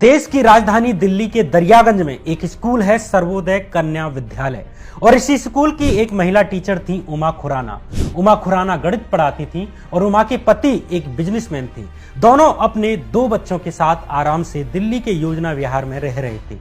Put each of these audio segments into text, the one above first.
देश की राजधानी दिल्ली के दरियागंज में एक स्कूल है सर्वोदय कन्या विद्यालय और इसी स्कूल की एक महिला टीचर थी उमा खुराना। उमा खुराना गणित पढ़ाती थी और उमा के पति एक बिजनेसमैन थे। दोनों अपने 2 बच्चों के साथ आराम से दिल्ली के योजना विहार में रह रहे थे।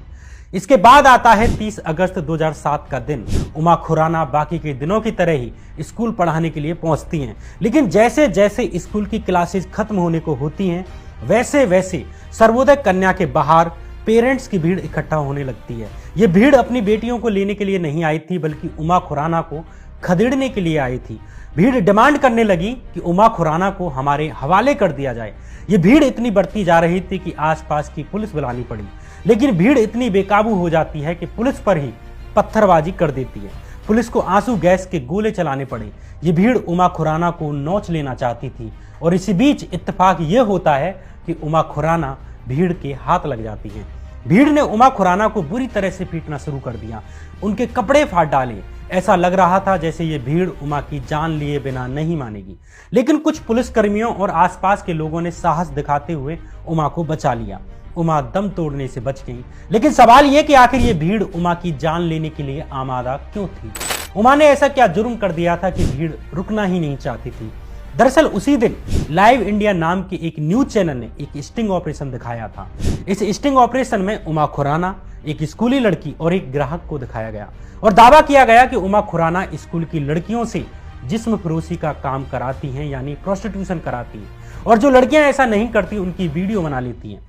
इसके बाद आता है 30 अगस्त 2007 का दिन। उमा खुराना बाकी के दिनों की तरह ही स्कूल पढ़ाने के लिए पहुंचती हैं, लेकिन जैसे जैसे स्कूल की क्लासेस खत्म होने को होती हैं वैसे वैसे सर्वोदय कन्या के बाहर पेरेंट्स की भीड़ इकट्ठा होने लगती है। ये भीड़ अपनी बेटियों को लेने के लिए नहीं आई थी, बल्कि उमा खुराना को खदेड़ने के लिए आई थी। भीड़ डिमांड करने लगी कि उमा खुराना को हमारे हवाले कर दिया जाए। ये भीड़ इतनी बढ़ती जा रही थी कि आसपास की पुलिस बुलानी पड़ी, लेकिन भीड़ इतनी बेकाबू हो जाती है कि पुलिस पर ही पत्थरबाजी कर देती है। पुलिस को आंसू गैस के गोले चलाने पड़े। ये भीड़ उमा खुराना को नोच लेना चाहती थी और इसी बीच इत्तेफाक ये होता है कि उमा खुराना भीड़ के हाथ लग जाती है। भीड़ ने उमा खुराना को बुरी तरह से पीटना शुरू कर दिया, उनके कपड़े फाड़ डाले। ऐसा लग रहा था जैसे ये भीड़ उमा की जान लिए बिना नहीं मानेगी, लेकिन कुछ पुलिसकर्मियों और आसपास के लोगों ने साहस दिखाते हुए उमा को बचा लिया। उमा दम तोड़ने से बच गई, लेकिन सवाल यह कि आखिर ये भीड़ उमा की जान लेने के लिए आमादा क्यों थी? उमा ने ऐसा क्या जुर्म कर दिया था कि भीड़ रुकना ही नहीं चाहती थी? दरअसल उसी दिन लाइव इंडिया नाम के एक न्यूज चैनल ने एक स्टिंग ऑपरेशन दिखाया था। इस स्टिंग ऑपरेशन में उमा खुराना, एक स्कूली लड़की और एक ग्राहक को दिखाया गया और दावा किया गया कि उमा खुराना स्कूल की लड़कियों से जिस्म फरोशी का काम कराती हैं, यानी प्रोस्टिट्यूशन कराती हैं, और जो लड़कियां ऐसा नहीं करती उनकी वीडियो बना लेती हैं।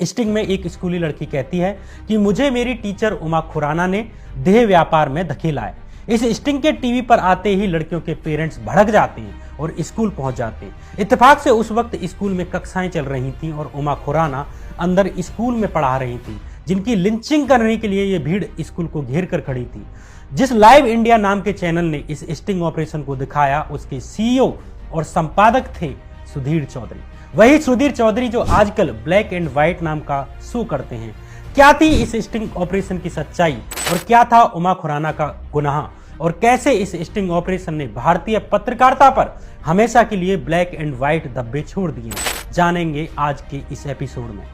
स्टिंग में एक स्कूली लड़की कहती है कि मुझे मेरी टीचर उमा खुराना ने देह व्यापार में धकेला है। इस स्टिंग के टीवी पर आते ही लड़कियों के पेरेंट्स भड़क जाते हैं और स्कूल पहुंच जाते हैं। इत्तेफाक से उस वक्त स्कूल में कक्षाएं चल रही थीं और उमा खुराना अंदर स्कूल में पढ़ा रही थी, जिनकी लिंचिंग करने के लिए ये भीड़ स्कूल को घेर कर खड़ी थी। जिस लाइव इंडिया नाम के चैनल ने इस स्टिंग ऑपरेशन को दिखाया, उसके सीईओ और संपादक थे सुधीर चौधरी। वही सुधीर चौधरी जो आजकल ब्लैक एंड व्हाइट नाम का शो करते हैं। क्या थी इस स्टिंग ऑपरेशन की सच्चाई और क्या था उमा खुराना का गुनाह, और कैसे इस स्टिंग ऑपरेशन ने भारतीय पत्रकारिता पर हमेशा के लिए ब्लैक एंड व्हाइट धब्बे छोड़ दिए, जानेंगे आज के इस एपिसोड में।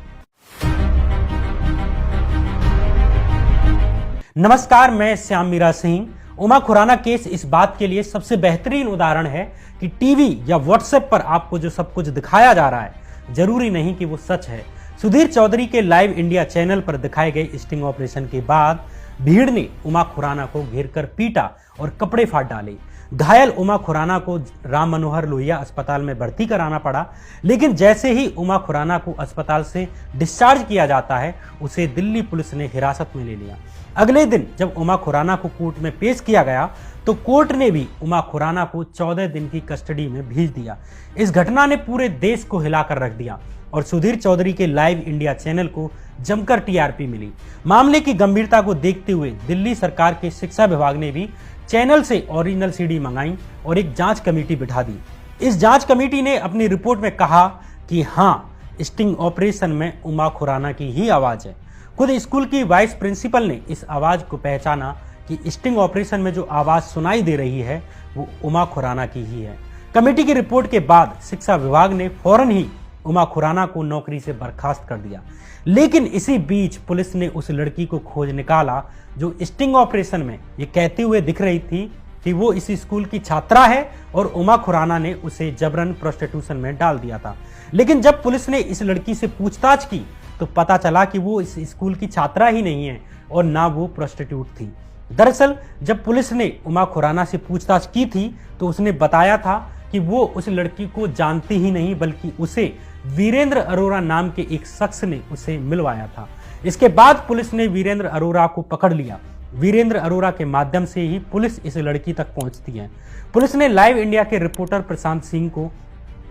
नमस्कार, मैं श्याम मीरा सिंह। उमा खुराना केस इस बात के लिए सबसे बेहतरीन उदाहरण है कि टीवी या व्हाट्सएप पर आपको जो सब कुछ दिखाया जा रहा है जरूरी नहीं कि वो सच है। सुधीर चौधरी के लाइव इंडिया चैनल पर दिखाए गए स्टिंग ऑपरेशन के बाद भीड़ ने उमा खुराना को घेरकर पीटा और कपड़े फाड़ डाले। घायल उमा खुराना को राम मनोहर लोहिया अस्पताल में भर्ती कराना पड़ा, लेकिन जैसे ही उमा खुराना को अस्पताल से डिस्चार्ज किया जाता है, उसे दिल्ली पुलिस ने हिरासत में ले लिया। अगले दिन जब उमा खुराना को कोर्ट में पेश किया गया तो कोर्ट ने भी उमा खुराना को 14 दिन की कस्टडी में भेज दिया। इस घटना ने पूरे देश को हिलाकर रख दिया और सुधीर चौधरी के लाइव इंडिया चैनल को जमकर टीआरपी मिली। मामले की गंभीरता को देखते हुए दिल्ली सरकार के शिक्षा विभाग ने भी चैनल से ओरिजिनल सीडी मंगाई और एक जांच कमेटी बिठा दी। इस जांच कमेटी ने अपनी रिपोर्ट में कहा कि हाँ, स्टिंग ऑपरेशन में उमा खुराना की ही आवाज है। खुद स्कूल की वाइस प्रिंसिपल ने इस आवाज को पहचाना कि स्टिंग ऑपरेशन में जो आवाज सुनाई दे रही है वो उमा खुराना की ही है। कमेटी की रिपोर्ट के बाद शिक्षा विभाग ने फौरन ही उमा खुराना को नौकरी से बर्खास्त कर दिया, लेकिन इसी बीच पुलिस ने उस लड़की को खोज निकाला जो स्टिंग ऑपरेशन में ये कहते हुए दिख रही थी कि वो इसी स्कूल की छात्रा है और उमा खुराना ने उसे जबरन प्रोस्टिट्यूशन में डाल दिया था। लेकिन जब पुलिस ने इस लड़की से पूछताछ की तो पता चला कि वो इस स्कूल की छात्रा ही नहीं है और ना वो प्रोस्टिट्यूट थी। दरअसल जब पुलिस ने उमा खुराना से पूछताछ की थी तो उसने बताया था कि वो उस लड़की को जानती ही नहीं, बल्कि उसे वीरेंद्र अरोरा नाम के एक शख्स ने उसे मिलवाया था। इसके बाद पुलिस ने वीरेंद्र अरोरा को पकड़ लिया। वीरेंद्र अरोरा के माध्यम से ही पुलिस इस लड़की तक पहुंचती है। पुलिस ने लाइव इंडिया के रिपोर्टर प्रशांत सिंह को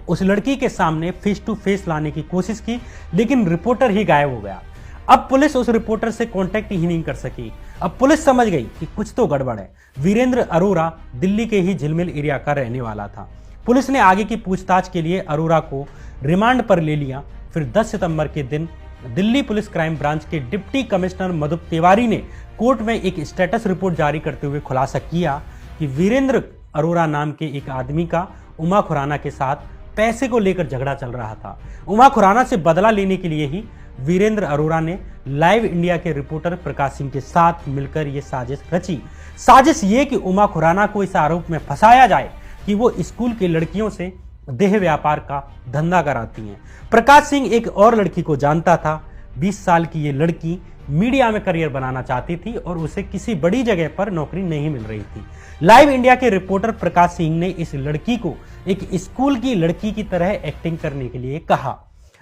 उस लड़की के सामने फेस टू फेस लाने की कोशिश की, लेकिन रिपोर्टर ही गायब हो गया। अब पुलिस उस रिपोर्टर से कांटेक्ट ही नहीं कर सकी। अब पुलिस समझ गई कि कुछ तो गड़बड़ है। वीरेंद्र अरोरा दिल्ली के ही झिलमिल एरिया का रहने वाला था। पुलिस ने आगे की पूछताछ के लिए अरोरा को रिमांड पर ले लिया। फिर 10 सितंबर के दिन दिल्ली पुलिस क्राइम ब्रांच के डिप्टी कमिश्नर मधुप तिवारी ने कोर्ट में एक स्टेटस रिपोर्ट जारी करते हुए खुलासा किया कि वीरेंद्र अरोरा नाम के एक आदमी का उमा खुराना के साथ पैसे को लेकर झगड़ा चल रहा था। उमा खुराना से बदला लेने के लिए ही वीरेंद्र अरोड़ा ने लाइव इंडिया के रिपोर्टर प्रकाश सिंह के साथ मिलकर ये साजिश रची। साजिश ये कि उमा खुराना को इस आरोप में फंसाया जाए कि वो स्कूल की लड़कियों से देह व्यापार का धंधा कराती हैं। प्रकाश सिंह एक और लड़की को जानता था। 20 साल की ये लड़की मीडिया में करियर बनाना चाहती थी और उसे किसी बड़ी जगह पर नौकरी नहीं मिल रही थी। लाइव इंडिया के रिपोर्टर प्रकाश सिंह ने इस लड़की को एक स्कूल की लड़की की तरह एक्टिंग करने के लिए कहा।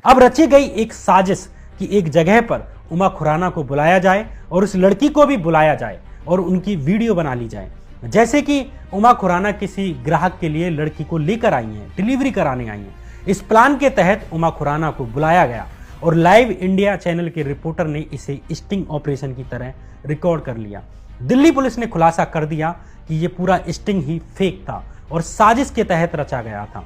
अब रची गई एक साजिश कि एक जगह पर उमा खुराना को बुलाया जाए और उस लड़की को भी बुलाया जाए और उनकी वीडियो बना ली जाए, जैसे कि उमा खुराना किसी ग्राहक के लिए लड़की को लेकर आई हैं, डिलीवरी कराने आई हैं। इस प्लान के तहत उमा खुराना को बुलाया गया और लाइव इंडिया चैनल के रिपोर्टर ने इसे स्टिंग ऑपरेशन की तरह रिकॉर्ड कर लिया। दिल्ली पुलिस ने खुलासा कर दिया कि यह पूरा स्टिंग ही फेक था और साजिश के तहत रचा गया था।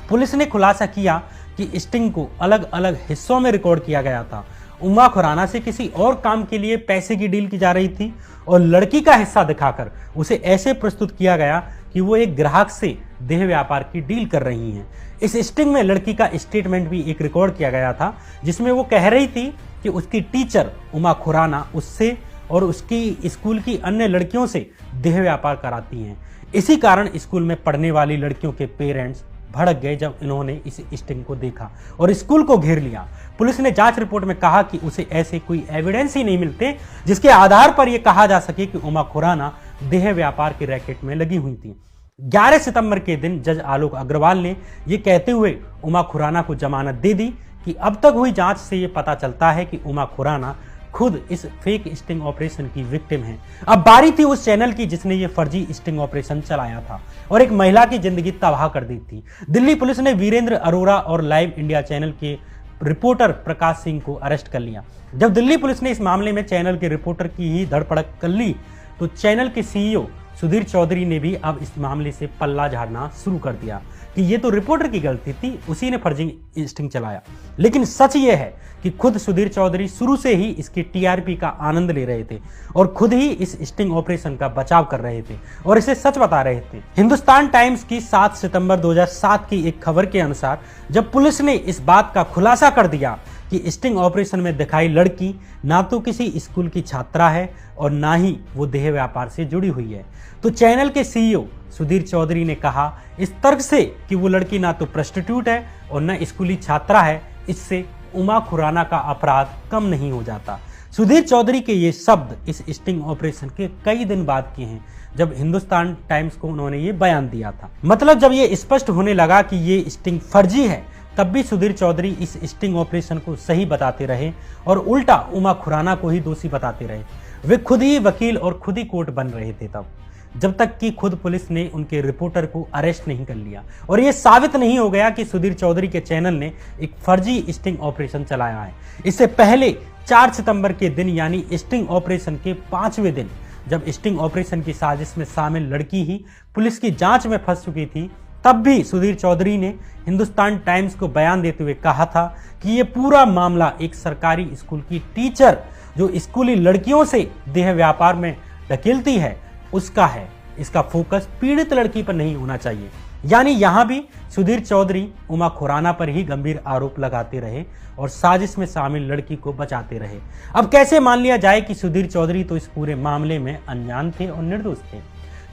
पुलिस ने खुलासा किया कि स्टिंग को अलग अलग हिस्सों में रिकॉर्ड किया गया था। उमा खुराना से किसी और काम के लिए पैसे की डील की जा रही थी और लड़की का हिस्सा दिखाकर उसे ऐसे प्रस्तुत किया गया कि वो एक ग्राहक से देह व्यापार की डील कर रही हैं। इस स्टिंग में लड़की का स्टेटमेंट भी एक रिकॉर्ड किया गया था, जिसमें वो कह रही थी कि उसकी टीचर उमा खुराना उससे और उसकी स्कूल की अन्य लड़कियों से देह व्यापार कराती हैं। इसी कारण स्कूल में पढ़ने वाली लड़कियों के पेरेंट्स भड़क गए जब इन्होंने इस स्टिंग को देखा और स्कूल को घेर लिया। पुलिस ने जांच रिपोर्ट में कहा कि उसे ऐसे कोई एविडेंस ही नहीं मिलते जिसके आधार पर यह कहा जा सके कि उमा खुराना देह व्यापार के रैकेट में लगी हुई थी। 11 सितंबर के दिन जज आलोक अग्रवाल ने यह कहते हुए उमा खुराना को जमानत दे दी कि अब तक हुई जांच से यह पता चलता है कि उमा खुराना खुद इस फेक स्टिंग ऑपरेशन की विक्टिम है। अब बारी थी उस चैनल की जिसने ये फर्जी स्टिंग ऑपरेशन चलाया था और एक महिला की जिंदगी तबाह कर दी थी। दिल्ली पुलिस ने वीरेंद्र अरोड़ा और लाइव इंडिया चैनल के रिपोर्टर प्रकाश सिंह को अरेस्ट कर लिया। जब दिल्ली पुलिस ने इस मामले में चैनल के रिपोर्टर की ही धरपकड़ कर ली तो चैनल के सीईओ सुधीर चौधरी ने भी अब इस मामले से पल्ला झाड़ना शुरू कर दिया कि ये तो रिपोर्टर की गलती थी, उसी ने फर्जी स्टिंग चलाया। लेकिन सच ये है कि खुद सुधीर चौधरी शुरू से ही इसकी टीआरपी का आनंद ले रहे थे और खुद ही इस स्टिंग ऑपरेशन का बचाव कर रहे थे और इसे सच बता रहे थे। हिंदुस्तान टाइम्स की 7 सितंबर 2007 की एक खबर के अनुसार जब पुलिस ने इस बात का खुलासा कर दिया कि स्टिंग ऑपरेशन में दिखाई लड़की ना तो किसी स्कूल की छात्रा है और ना ही वो देह व्यापार से जुड़ी हुई है, तो चैनल के सीईओ सुधीर चौधरी ने कहा इस तर्क से कि वो लड़की ना तो प्रोस्टिट्यूट है और न स्कूली छात्रा है, इससे उमा खुराना का अपराध कम नहीं हो जाता। सुधीर चौधरी के ये शब्द इस स्टिंग ऑपरेशन के कई दिन बाद के हैं जब हिंदुस्तान टाइम्स को उन्होंने ये बयान दिया था। मतलब जब ये स्पष्ट होने लगा कि ये स्टिंग फर्जी है तब भी सुधीर चौधरी इस स्टिंग ऑपरेशन को सही बताते रहे और उल्टा उमा खुराना को ही दोषी बताते रहे। वे खुद ही वकील और खुद ही कोर्ट बन रहे थे तब, जब तक कि खुद पुलिस ने उनके रिपोर्टर को अरेस्ट नहीं कर लिया और यह साबित नहीं हो गया कि सुधीर चौधरी के चैनल ने एक फर्जी स्टिंग ऑपरेशन चलाया है। इससे पहले 4 सितंबर के दिन यानी स्टिंग ऑपरेशन के 5वें दिन जब स्टिंग ऑपरेशन की साजिश में शामिल लड़की ही पुलिस की जांच में फंस चुकी थी, तब भी सुधीर चौधरी ने हिंदुस्तान टाइम्स को बयान देते हुए कहा था कि यह पूरा मामला एक सरकारी स्कूल की टीचर जो स्कूली लड़कियों से देह व्यापार में ढकेलती है उसका है। इसका फोकस पीड़ित लड़की पर नहीं होना चाहिए। यानी यहां भी सुधीर चौधरी उमा खुराना पर ही गंभीर आरोप लगाते रहे और साजिश में शामिल लड़की को बचाते रहे। अब कैसे मान लिया जाए कि सुधीर चौधरी तो इस पूरे मामले में अनजान थे और निर्दोष थे,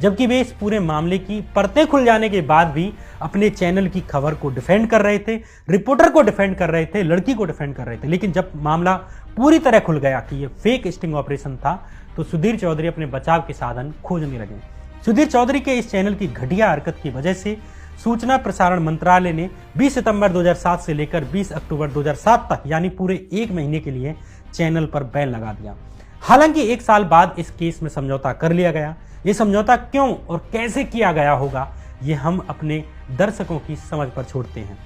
जबकि वे इस पूरे मामले की परतें खुल जाने के बाद भी अपने चैनल की खबर को डिफेंड कर रहे थे, रिपोर्टर को डिफेंड कर रहे थे, लड़की को डिफेंड कर रहे थे। लेकिन जब मामला पूरी तरह खुल गया कि यह फेक स्टिंग ऑपरेशन था तो सुधीर चौधरी अपने बचाव के साधन खोजने लगे। सुधीर चौधरी के इस चैनल की घटिया हरकत की वजह से सूचना प्रसारण मंत्रालय ने 20 सितंबर 2007 से लेकर 20 अक्टूबर 2007 तक यानी पूरे 1 महीने के लिए चैनल पर बैन लगा दिया। हालांकि 1 साल बाद इस केस में समझौता कर लिया गया। ये समझौता क्यों और कैसे किया गया होगा ये हम अपने दर्शकों की समझ पर छोड़ते हैं।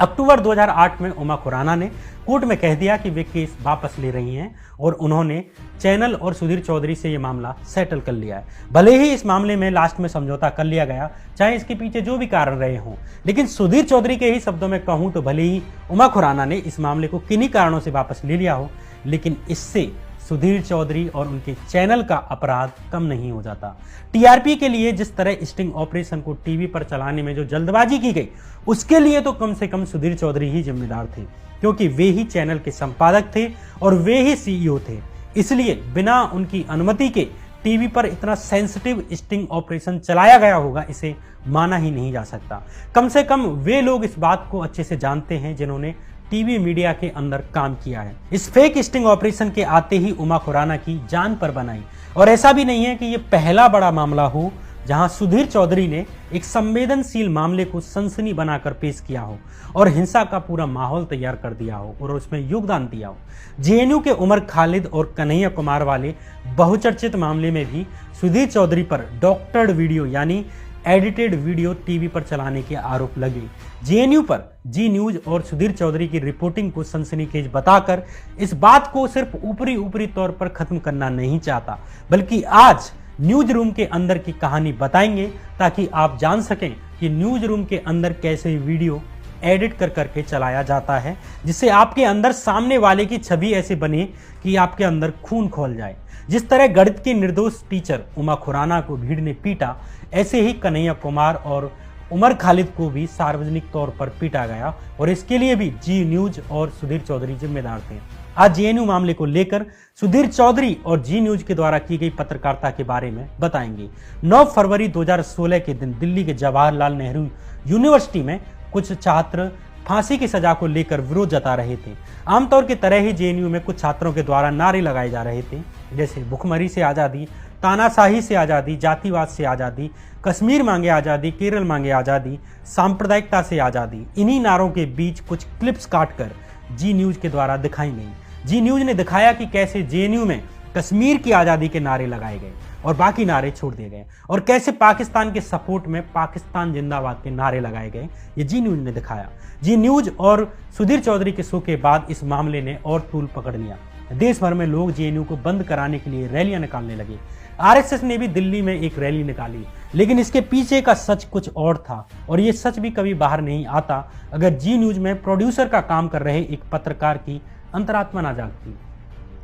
अक्टूबर 2008 में उमा खुराना ने कोर्ट में कह दिया कि वे केस वापस ले रही हैं और उन्होंने चैनल और सुधीर चौधरी से ये मामला सेटल कर लिया है। भले ही इस मामले में लास्ट में समझौता कर लिया गया, चाहे इसके पीछे जो भी कारण रहे हों, लेकिन सुधीर चौधरी के ही शब्दों में कहूं तो भले ही उमा खुराना ने इस मामले को किन्हीं कारणों से वापस ले लिया हो, लेकिन इससे सुधीर चौधरी और उनके चैनल का अपराध कम नहीं हो जाता। टीआरपी के लिए जिस तरह स्टिंग ऑपरेशन को टीवी पर चलाने में जो जल्दबाजी की गई, उसके लिए तो कम से कम सुधीर चौधरी ही जिम्मेदार थे, क्योंकि वे ही चैनल के संपादक थे और वे ही सीईओ थे। इसलिए बिना उनकी अनुमति के टीवी पर इतना सेंसिटिव स्टिंग ऑपरेशन चलाया गया होगा, इसे माना ही नहीं जा सकता। कम से कम वे लोग इस बात को अच्छे से जानते हैं जिन्होंने टीवी मीडिया के अंदर काम किया है। इस फेक स्टिंग ऑपरेशन के आते ही उमा खुराना की जान पर बनाई। और ऐसा भी नहीं है कि ये पहला बड़ा मामला हो जहां सुधीर चौधरी ने एक संवेदनशील मामले को सनसनी बनाकर पेश किया हो और हिंसा का पूरा माहौल तैयार कर दिया हो और उसमें योगदान दिया हो। जेएनयू के उमर खालिद और कन्हैया कुमार वाले बहुचर्चित मामले में भी सुधीर चौधरी पर डॉक्टर्ड वीडियो यानी एडिटेड वीडियो टीवी पर चलाने के आरोप लगे। जेएनयू पर जी न्यूज और सुधीर चौधरी की रिपोर्टिंग को सनसनीखेज बताकर इस बात को सिर्फ ऊपरी तौर पर खत्म करना नहीं चाहता, बल्कि आज न्यूज रूम के अंदर की कहानी बताएंगे ताकि आप जान सकें कि न्यूज रूम के अंदर कैसे वीडियो एडिट कर करके चलाया जाता है, जिससे आपके अंदर सामने वाले की छवि ऐसे बने कि आपके अंदर खून खौल जाए। जिस तरह गणित की निर्दोष टीचर उमा खुराना को भीड़ ने पीटा, ऐसे ही कन्हैया कुमार और उमर खालिद को भी सार्वजनिक तौर पर पीटा गया और इसके लिए भी जी न्यूज और सुधीर चौधरी जिम्मेदार थे। आज जेएनयू मामले को लेकर सुधीर चौधरी और जी न्यूज के द्वारा की गई पत्रकारिता के बारे में बताएंगे। 9 फरवरी 2016 के दिन दिल्ली के जवाहरलाल नेहरू यूनिवर्सिटी में कुछ छात्र फांसी की सजा को लेकर विरोध जता रहे थे। आमतौर की तरह ही जेएनयू में कुछ छात्रों के द्वारा नारे लगाए जा रहे थे, जैसे भुखमरी से आज़ादी, तानाशाही से आज़ादी, जातिवाद से आज़ादी, कश्मीर मांगे आज़ादी, केरल मांगे आज़ादी, सांप्रदायिकता से आज़ादी। इन्हीं नारों के बीच कुछ क्लिप्स काटकर जी न्यूज के द्वारा दिखाई गई। जी न्यूज ने दिखाया कि कैसे जेएनयू में कश्मीर की आज़ादी के नारे लगाए गए और बाकी नारे छोड़ दिए गए और कैसे पाकिस्तान के सपोर्ट में पाकिस्तान जिंदाबाद के नारे लगाए गए। ये जी न्यूज ने दिखाया। जी न्यूज और सुधीर चौधरी के शो के बाद इस मामले ने और तूल पकड़ लिया। देश भर में लोग जेएनयू को बंद कराने के लिए रैलियां निकालने लगे। आरएसएस ने भी दिल्ली में एक रैली निकाली, लेकिन इसके पीछे का सच कुछ और था और ये सच भी कभी बाहर नहीं आता अगर जी न्यूज में प्रोड्यूसर का काम कर रहे एक पत्रकार की अंतरात्मा ना जागती।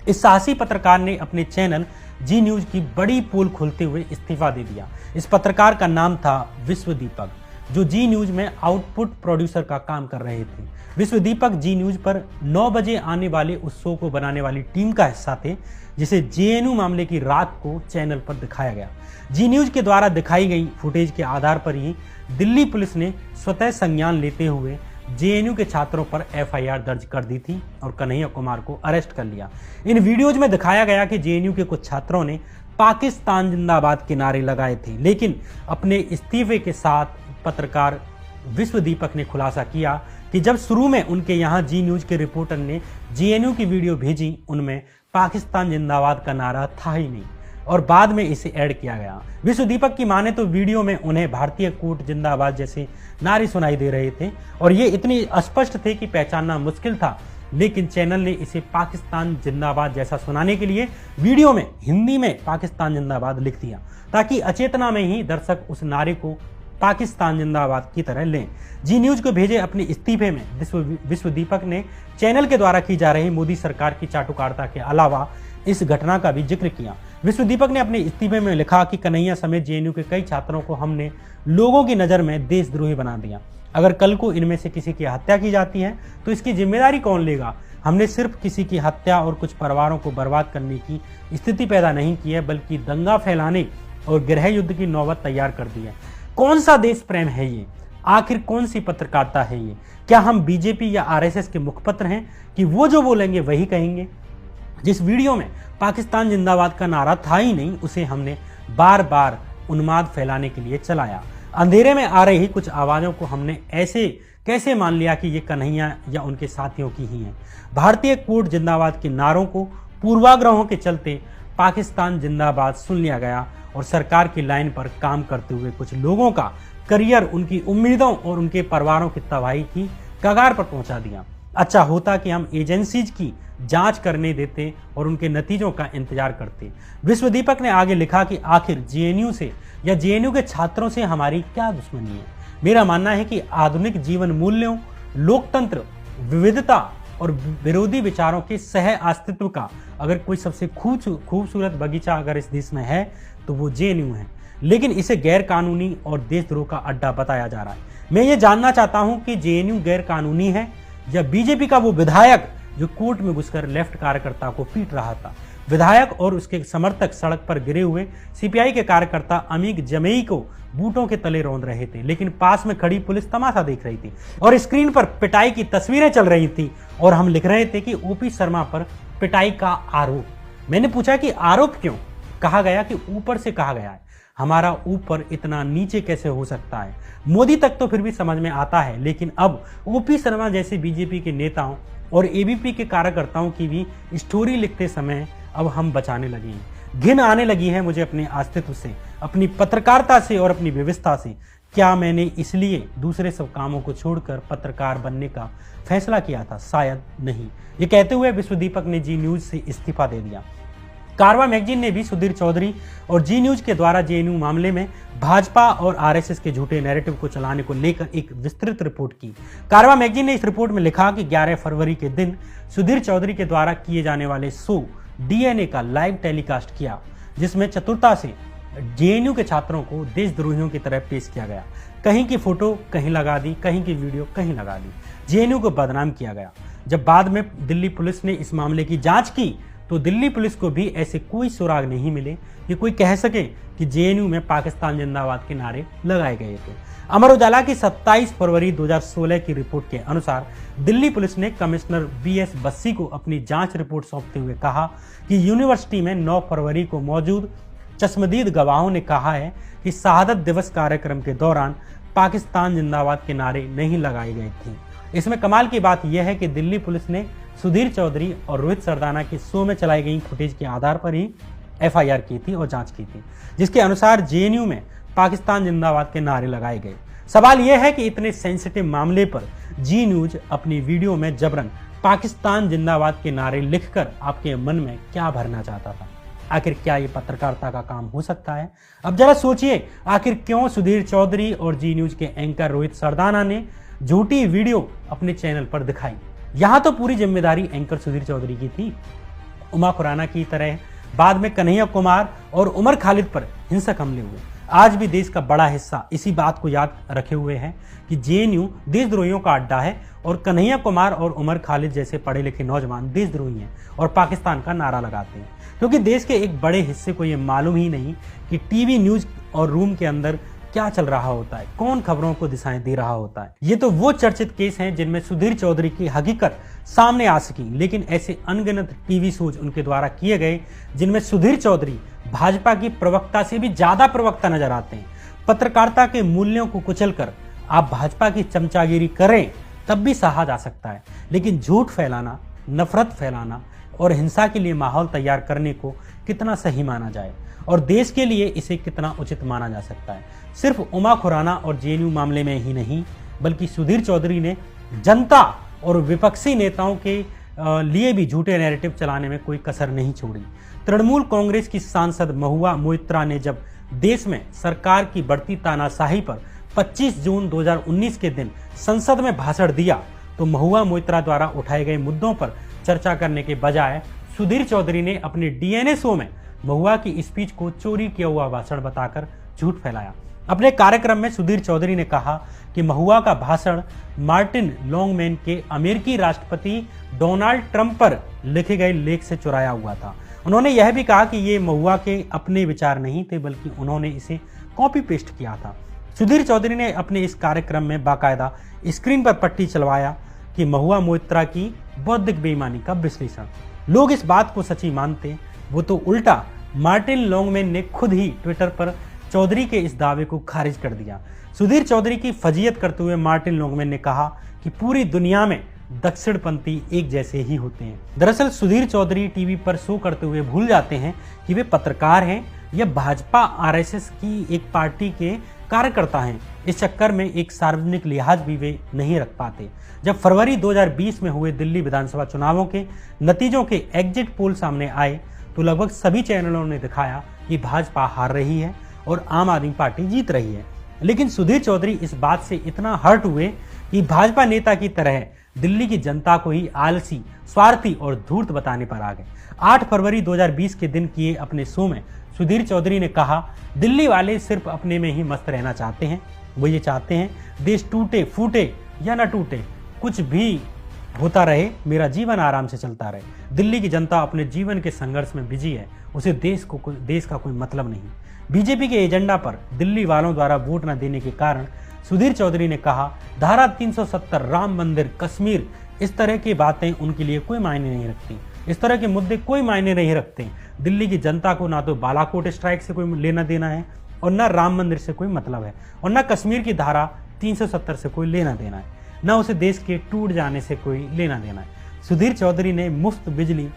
इस साहसी पत्रकार ने अपने चैनल जी न्यूज की बड़ी पोल खोलते हुए इस्तीफा दे दिया। इस पत्रकार का नाम था विश्व दीपक, जो जी न्यूज में आउटपुट प्रोड्यूसर का काम कर रहे थे। विश्व दीपक जी न्यूज पर 9 बजे आने वाले उस शो को बनाने वाली टीम का हिस्सा थे, जिसे जेएनयू मामले की रात को चैनल पर दिखाया गया। जी न्यूज के द्वारा दिखाई गई फुटेज के आधार पर ही दिल्ली पुलिस ने स्वतः संज्ञान लेते हुए जेएनयू के छात्रों पर एफआईआर दर्ज कर दी थी और कन्हैया कुमार को अरेस्ट कर लिया। इन वीडियोज में दिखाया गया कि जेएनयू के कुछ छात्रों ने पाकिस्तान जिंदाबाद के नारे लगाए थे, लेकिन अपने इस्तीफे के साथ पत्रकार विश्व दीपक ने खुलासा किया कि जब शुरू में उनके यहाँ जी न्यूज के रिपोर्टर ने जेएनयू की वीडियो भेजी, उनमें पाकिस्तान जिंदाबाद का नारा था ही नहीं और बाद में इसे ऐड किया गया। विश्व दीपक की माने तो वीडियो में उन्हें भारतीय कोर्ट जिंदाबाद जैसे नारे सुनाई दे रहे थे और ये इतनी स्पष्ट थे कि पहचानना मुश्किल था, लेकिन चैनल ने इसे पाकिस्तान जिंदाबाद जैसा सुनाने के लिए वीडियो में हिंदी में पाकिस्तान जिंदाबाद लिख दिया, ताकि अचेतना में ही दर्शक उस नारे को पाकिस्तान जिंदाबाद की तरह लें। जी न्यूज को भेजे अपने इस्तीफे में विश्व दीपक ने चैनल के द्वारा की जा रही मोदी सरकार की चाटुकारिता के अलावा इस घटना का भी जिक्र किया। विश्व दीपक ने अपने इस्तीफे में लिखा कि कन्हैया समेत जेएनयू के कई छात्रों को हमने लोगों की नज़र में देशद्रोही बना दिया। अगर कल को इनमें से किसी की हत्या की जाती है तो इसकी जिम्मेदारी कौन लेगा? हमने सिर्फ किसी की हत्या और कुछ परिवारों को बर्बाद करने की स्थिति पैदा नहीं की है, बल्कि दंगा फैलाने और गृह युद्ध की नौबत तैयार कर दी है। कौन सा देश प्रेम है ये? आखिर कौन सी पत्रकारिता है ये? क्या हम बीजेपी या आरएसएस के मुखपत्र हैं कि वो जो बोलेंगे वही कहेंगे? जिस वीडियो में पाकिस्तान जिंदाबाद का नारा था ही नहीं, उसे हमने बार बार उन्माद फैलाने के लिए चलाया। अंधेरे में आ रही कुछ आवाज़ों को हमने ऐसे कैसे मान लिया कि ये कन्हैया या उनके साथियों की ही हैं। भारतीय कोर्ट जिंदाबाद के नारों को पूर्वाग्रहों के चलते पाकिस्तान जिंदाबाद सुन लिया गया और सरकार की लाइन पर काम करते हुए कुछ लोगों का करियर, उनकी उम्मीदों और उनके परिवारों की तबाही की कगार पर पहुंचा दिया। अच्छा होता कि हम एजेंसीज की जांच करने देते और उनके नतीजों का इंतजार करते। विश्व दीपक ने आगे लिखा कि आखिर जेएनयू से या जेएनयू के छात्रों से हमारी क्या दुश्मनी है? मेरा मानना है कि आधुनिक जीवन मूल्यों, लोकतंत्र, विविधता और विरोधी विचारों के सह अस्तित्व का अगर कोई सबसे खूबसूरत बगीचा अगर इस देश में है तो वो जेएनयू है, लेकिन इसे गैर कानूनी और देशद्रोह का अड्डा बताया जा रहा है। मैं ये जानना चाहता हूं कि जेएनयू गैर कानूनी है या बीजेपी का वो विधायक जो कोर्ट में घुसकर लेफ्ट कार्यकर्ता को पीट रहा था। विधायक और उसके समर्थक सड़क पर गिरे हुए सीपीआई के कार्यकर्ता अमीक जमेई को बूटों के तले रौंद रहे थे, लेकिन पास में खड़ी पुलिस तमाशा देख रही थी और स्क्रीन पर पिटाई की तस्वीरें चल रही थी और हम लिख रहे थे कि ओपी शर्मा पर पिटाई का आरोप। मैंने पूछा कि आरोप क्यों? कहा गया कि ऊपर से कहा गया है। हमारा ऊपर इतना नीचे कैसे हो सकता है? मोदी तक तो फिर भी समझ में आता है, लेकिन अब ओपी शर्मा जैसे बीजेपी के नेताओं और एबीपी के कार्यकर्ताओं की भी स्टोरी लिखते समय अब हम बचाने लगे हैं। घिन आने लगी है मुझे अपने अस्तित्व से, अपनी पत्रकारिता से और अपनी व्यवस्था से। क्या मैंने इसलिए दूसरे सब कामों को छोड़कर पत्रकार बनने का फैसला किया था? शायद नहीं। ये कहते हुए विश्व दीपक ने जी न्यूज से इस्तीफा दे दिया। कारवा मैगजीन ने भी सुधीर चौधरी और जी न्यूज के द्वारा जेएनयू मामले में भाजपा और आरएसएस के झूठे नैरेटिव को चलाने को लेकर एक विस्तृत रिपोर्ट की। कारवा मैगजीन ने इस रिपोर्ट में लिखा कि 11 फरवरी के दिन सुधीर चौधरी के द्वारा किए जाने वाले शो डीएनए का लाइव टेलीकास्ट किया, जिसमें चतुरता से जेएनयू के छात्रों को देशद्रोहियों की तरह पेश किया गया। कहीं की फोटो कहीं लगा दी, कहीं की वीडियो कहीं लगा दी। जेएनयू को बदनाम किया गया। जब बाद में दिल्ली पुलिस ने इस मामले की जांच की तो दिल्ली पुलिस को भी ऐसे कोई सुराग नहीं मिले कि कोई कह सके कि जेएनयू में पाकिस्तान जिंदाबाद के नारे लगाए गए थे। अमर उजाला की 27 फरवरी 2016 की रिपोर्ट के अनुसार दिल्ली पुलिस ने कमिश्नर बीएस बस्सी को अपनी जांच रिपोर्ट सौंपते हुए कहा कि यूनिवर्सिटी में 9 फरवरी को मौजूद चश्मदीद गवाहों ने कहा है कि शहादत दिवस कार्यक्रम के दौरान पाकिस्तान जिंदाबाद के नारे नहीं लगाए गए थे। इसमें कमाल की बात यह है कि दिल्ली पुलिस ने सुधीर चौधरी और रोहित सरदाना के शो में चलाई गई फुटेज के आधार पर ही एफआईआर की थी और जांच की थी, जिसके अनुसार जेएनयू में पाकिस्तान जिंदाबाद के नारे लगाए गए। सवाल यह है कि इतने सेंसिटिव मामले पर जी न्यूज अपनी वीडियो में जबरन पाकिस्तान जिंदाबाद के नारे लिखकर आपके मन में क्या भरना चाहता था? आखिर क्या ये पत्रकारिता का काम हो सकता है? अब जरा सोचिए, आखिर क्यों सुधीर चौधरी और जी न्यूज के एंकर रोहित सरदाना ने झूठी वीडियो अपने चैनल पर दिखाई? यहां तो पूरी जिम्मेदारी एंकर सुधीर चौधरी की थी। उमा खुराना की तरह बाद में कन्हैया कुमार और उमर खालिद पर हिंसक हमले हुए। आज भी देश का बड़ा हिस्सा इसी बात को याद रखे हुए है कि जेएनयू देशद्रोहियों का अड्डा है और कन्हैया कुमार और उमर खालिद जैसे पढ़े लिखे नौजवान देशद्रोही हैं और पाकिस्तान का नारा लगाते हैं, क्योंकि देश के एक बड़े हिस्से को यह मालूम ही नहीं कि टीवी न्यूज और रूम के अंदर क्या चल रहा होता है, कौन खबरों को दिशाएं दे रहा होता है। ये तो वो चर्चित केस हैं जिनमें सुधीर चौधरी की हकीकत सामने आ सकी, लेकिन ऐसे अनगिनत टीवी शोज उनके द्वारा किए गए जिनमें सुधीर चौधरी भाजपा की प्रवक्ता से भी ज्यादा प्रवक्ता नजर आते हैं। पत्रकारिता के मूल्यों को कुचलकर आप भाजपा की चमचागिरी करें तब भी सहा जा सकता है, लेकिन झूठ फैलाना, नफरत फैलाना और हिंसा के लिए माहौल तैयार करने को कितना सही माना जाए और देश के लिए इसे कितना उचित माना जा सकता है? सिर्फ उमा खुराना और जेएनयू मामले में ही नहीं, बल्कि सुधीर चौधरी ने जनता और विपक्षी नेताओं के लिए भी झूठे नैरेटिव चलाने में कोई कसर नहीं छोड़ी। तृणमूल कांग्रेस की सांसद महुआ मोइत्रा ने जब देश में सरकार की बढ़ती तानाशाही पर 25 जून 2019 के दिन संसद में भाषण दिया तो महुआ मोइत्रा द्वारा उठाए गए मुद्दों पर चर्चा करने के बजाय सुधीर चौधरी ने अपने डीएनए शो में महुआ की स्पीच को चोरी किया हुआ भाषण बताकर झूठ फैलाया। अपने कार्यक्रम में सुधीर चौधरी ने कहा कि महुआ का भाषण मार्टिन लॉन्गमैन के अमेरिकी राष्ट्रपति डोनाल्ड ट्रंप पर लिखे गए लेख से चुराया हुआ था। उन्होंने यह भी कहा कि ये महुआ के अपने विचार नहीं थे, बल्कि उन्होंने इसे कॉपी पेस्ट किया था। सुधीर चौधरी ने अपने इस कार्यक्रम में बाकायदा स्क्रीन पर पट्टी चलवाया कि महुआ मोइत्रा की बौद्धिक बेईमानी का विश्लेषण। लोग इस बात को सच्ची मानते, वो तो उल्टा मार्टिन लॉन्गमैन ने खुद ही ट्विटर पर चौधरी के इस दावे को खारिज कर दिया। सुधीर चौधरी की फजीयत करते हुए मार्टिन लॉन्गमैन ने कहा कि पूरी दुनिया में दक्षिणपंथी एक जैसे ही होते हैं। दरअसल सुधीर चौधरी टीवी पर शो करते हुए भूल जाते हैं कि वे पत्रकार हैं या भाजपा आरएसएस की एक पार्टी के कार्यकर्ता हैं। इस चक्कर में एक सार्वजनिक लिहाज भी वे नहीं रख पाते। जब फरवरी 2020 में हुए दिल्ली विधानसभा चुनावों के नतीजों के एग्जिट पोल सामने आए तो लगभग सभी चैनलों ने दिखाया कि भाजपा हार रही है और आम आदमी पार्टी जीत रही है। लेकिन सुधीर चौधरी इस बात से इतना हर्ट हुए कि भाजपा नेता की तरह दिल्ली की जनता को ही आलसी, स्वार्थी और धूर्त बताने पर आ गए। 8 फरवरी 2020 के दिन किए अपने शो में सुधीर चौधरी ने कहा, दिल्ली वाले सिर्फ अपने में ही मस्त रहना चाहते हैं। वो ये चाहते हैं देश टूटे फूटे या ना टूटे, कुछ भी होता रहे, मेरा जीवन आराम से चलता रहे। दिल्ली की जनता अपने जीवन के संघर्ष में बिजी है, उसे देश का कोई मतलब नहीं। बीजेपी के एजेंडा पर दिल्ली वालों द्वारा वोट न देने के कारण सुधीर चौधरी ने कहा, धारा 370, राम मंदिर, कश्मीर, इस तरह की बातें उनके लिए कोई मायने नहीं रखती। इस तरह के मुद्दे कोई मायने नहीं रखते। दिल्ली की जनता को ना तो बालाकोट स्ट्राइक से कोई लेना देना है और ना राम मंदिर से कोई मतलब है और ना कश्मीर की धारा 370 से कोई लेना देना है, ना उसे देश के टूट जाने से कोई लेना देना है। सुधीर चौधरी ने मुफ्त बिजली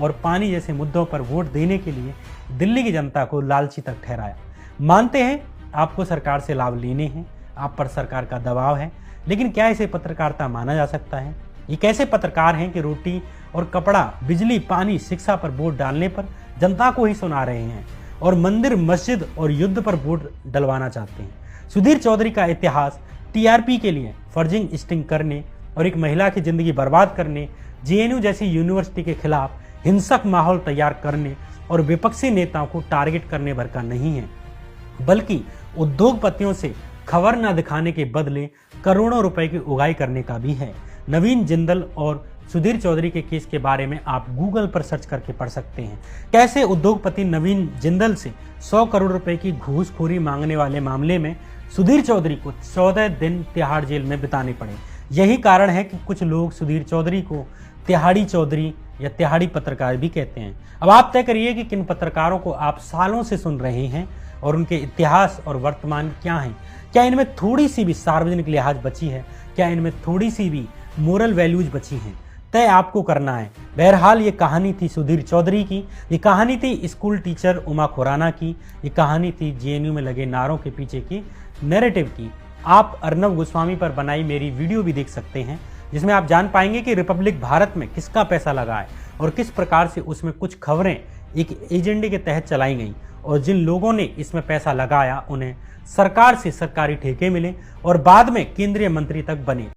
और पानी जैसे मुद्दों पर वोट देने के लिए दिल्ली की जनता को लालची तक ठहराया। मानते हैं आपको सरकार से लाभ लेने हैं, आप पर सरकार का दबाव है, लेकिन क्या इसे पत्रकारिता माना जा सकता है? ये कैसे पत्रकार हैं कि रोटी और कपड़ा, बिजली, पानी, शिक्षा पर वोट डालने पर जनता को ही सुना रहे हैं और मंदिर, मस्जिद और युद्ध पर वोट डलवाना चाहते हैं? सुधीर चौधरी का इतिहास टीआरपी के लिए फर्जिंग स्टिंग करने और एक महिला की जिंदगी बर्बाद करने, जेएनयू जैसी यूनिवर्सिटी के खिलाफ हिंसक माहौल तैयार करने और विपक्षी नेताओं को टारगेट करने भर का नहीं है, बल्कि उद्योगपतियों से खबर न दिखाने के बदले करोड़ों रुपए की उगाही करने का भी है। नवीन जिंदल और सुधीर चौधरी के केस के बारे में आप गूगल पर सर्च करके पढ़ सकते हैं। कैसे उद्योगपति नवीन जिंदल से 100 करोड़ रुपए की घूसखोरी मांगने वाले मामले में सुधीर चौधरी को 14 दिन तिहाड़ जेल में बिताने पड़े। यही कारण है कि कुछ लोग सुधीर चौधरी को तिहाड़ी चौधरी या तिहाड़ी पत्रकार भी कहते हैं। अब आप तय करिए कि किन पत्रकारों को आप सालों से सुन रहे हैं और उनके इतिहास और वर्तमान क्या है। क्या इनमें थोड़ी सी भी सार्वजनिक लिहाज बची है? क्या इनमें थोड़ी सी भी मोरल वैल्यूज बची हैं? तय आपको करना है। बहरहाल ये कहानी थी सुधीर चौधरी की, ये कहानी थी स्कूल टीचर उमा खुराना की, ये कहानी थी जेएनयू में लगे नारों के पीछे की नैरेटिव की। आप अर्नब गोस्वामी पर बनाई मेरी वीडियो भी देख सकते हैं, जिसमें आप जान पाएंगे कि रिपब्लिक भारत में किसका पैसा लगा है और किस प्रकार से उसमें कुछ खबरें एक एजेंडे के तहत चलाई गई और जिन लोगों ने इसमें पैसा लगाया उन्हें सरकार से सरकारी ठेके मिले और बाद में केंद्रीय मंत्री तक बने।